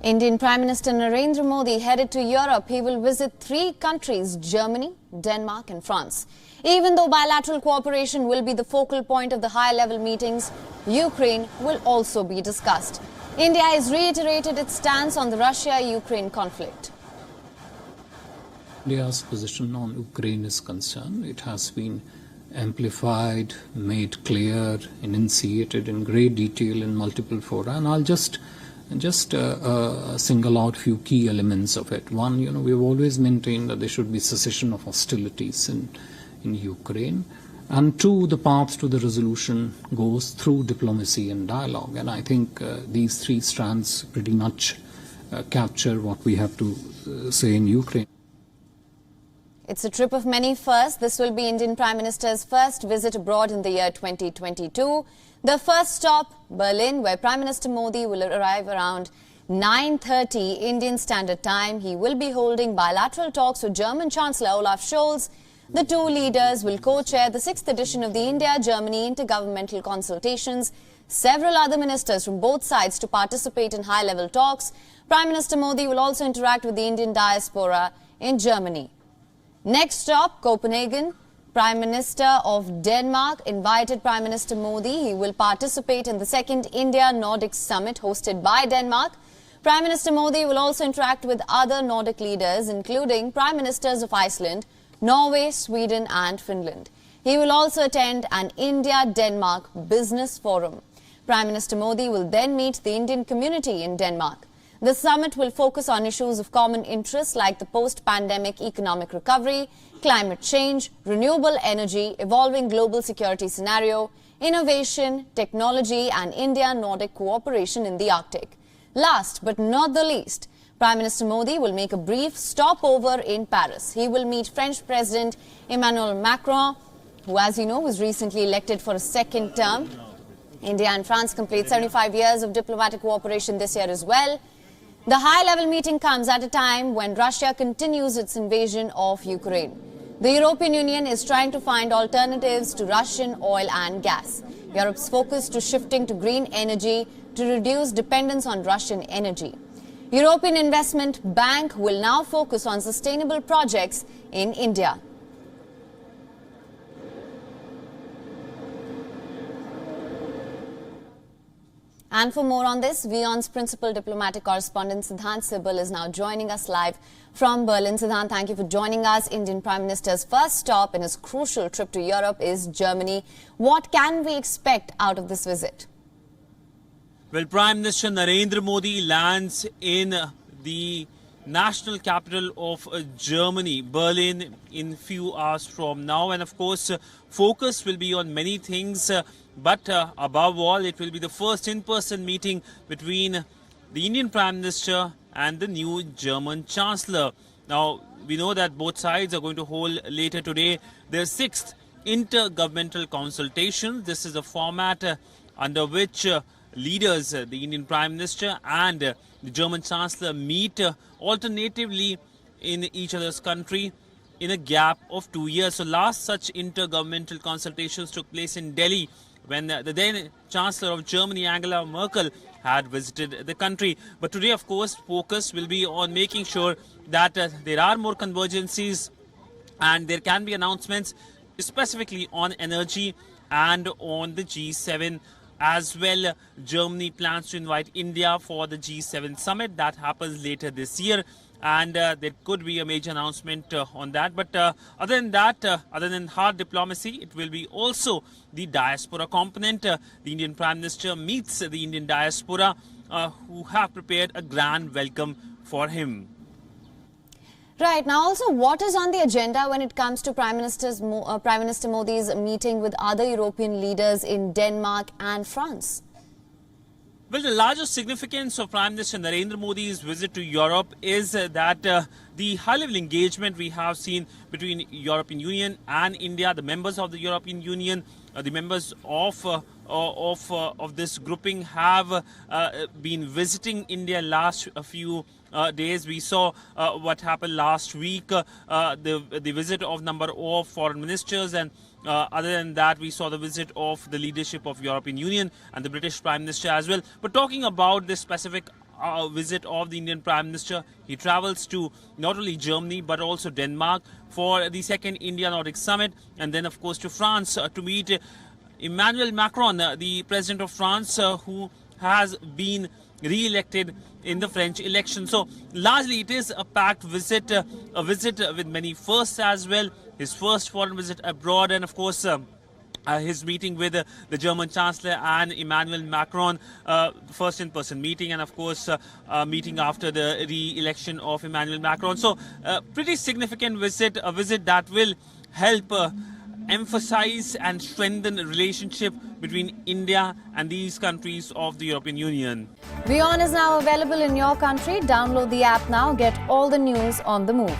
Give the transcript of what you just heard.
Indian Prime Minister Narendra Modi headed to Europe. He will visit 3 countries, Germany, Denmark and France. Even though bilateral cooperation will be the focal point of the high-level meetings, Ukraine will also be discussed. India has reiterated its stance on the Russia-Ukraine conflict. India's position on Ukraine is concerned. It has been amplified, made clear, enunciated in great detail in multiple fora, and I'll just single out few key elements of it. One, we've always maintained that there should be cessation of hostilities in Ukraine. And two, the path to the resolution goes through diplomacy and dialogue. And I think these 3 strands pretty much capture what we have to say in Ukraine. It's a trip of many firsts. This will be Indian Prime Minister's first visit abroad in the year 2022. The first stop, Berlin, where Prime Minister Modi will arrive around 9:30 Indian Standard Time. He will be holding bilateral talks with German Chancellor Olaf Scholz. The 2 leaders will co-chair the 6th edition of the India-Germany Intergovernmental Consultations. Several other ministers from both sides to participate in high-level talks. Prime Minister Modi will also interact with the Indian diaspora in Germany. Next stop, Copenhagen. Prime Minister of Denmark invited Prime Minister Modi. He will participate in the 2nd India-Nordic Summit hosted by Denmark. Prime Minister Modi will also interact with other Nordic leaders, including Prime Ministers of Iceland, Norway, Sweden and Finland. He will also attend an India-Denmark business forum. Prime Minister Modi will then meet the Indian community in Denmark. The summit will focus on issues of common interest like the post-pandemic economic recovery, climate change, renewable energy, evolving global security scenario, innovation, technology and India-Nordic cooperation in the Arctic. Last but not the least, Prime Minister Modi will make a brief stopover in Paris. He will meet French President Emmanuel Macron, who, as you know, was recently elected for a 2nd term. India and France complete 75 years of diplomatic cooperation this year as well. The high-level meeting comes at a time when Russia continues its invasion of Ukraine. The European Union is trying to find alternatives to Russian oil and gas. Europe's focus to shifting to green energy to reduce dependence on Russian energy. European Investment Bank will now focus on sustainable projects in India. And for more on this, WION's principal diplomatic correspondent Siddhant Sibal is now joining us live from Berlin. Siddhant, thank you for joining us. Indian Prime Minister's first stop in his crucial trip to Europe is Germany. What can we expect out of this visit? Well, Prime Minister Narendra Modi lands in the national capital of Germany, Berlin, in few hours from now. And of course, focus will be on many things. But above all, it will be the first in-person meeting between the Indian Prime Minister and the new German Chancellor. Now, we know that both sides are going to hold later today their 6th intergovernmental consultation. This is a format under which leaders, the Indian Prime Minister and the German Chancellor, meet alternatively in each other's country in a gap of 2 years. So last such intergovernmental consultations took place in Delhi when the then Chancellor of Germany, Angela Merkel, had visited the country. But today, of course, focus will be on making sure that there are more convergencies and there can be announcements specifically on energy and on the G7 as well. Germany plans to invite India for the G7 summit that happens later this year. And there could be a major announcement on that. But other than that, other than hard diplomacy, it will be also the diaspora component. The Indian Prime Minister meets the Indian diaspora who have prepared a grand welcome for him. Right. Now, also, what is on the agenda when it comes to Prime Minister Modi's meeting with other European leaders in Denmark and France? Well, the largest significance of Prime Minister Narendra Modi's visit to Europe is that the high-level engagement we have seen between European Union and India, the members of the European Union, the members of this grouping have been visiting India last few days. We saw what happened last week, the visit of number of foreign ministers, and other than that, we saw the visit of the leadership of European Union and the British Prime Minister as well. But talking about this specific visit of the Indian Prime Minister. He travels to not only Germany but also Denmark for the second India-Nordic Summit, and then of course to France to meet Emmanuel Macron, the President of France, who has been re-elected in the French election. So largely it is a packed visit, a visit with many firsts as well. His first foreign visit abroad, and of course his meeting with the German Chancellor and Emmanuel Macron, first in-person meeting, and of course meeting after the re-election of Emmanuel Macron. So pretty significant visit, a visit that will help emphasize and strengthen the relationship between India and these countries of the European Union. WION is now available in your country. Download the app now. Get all the news on the move.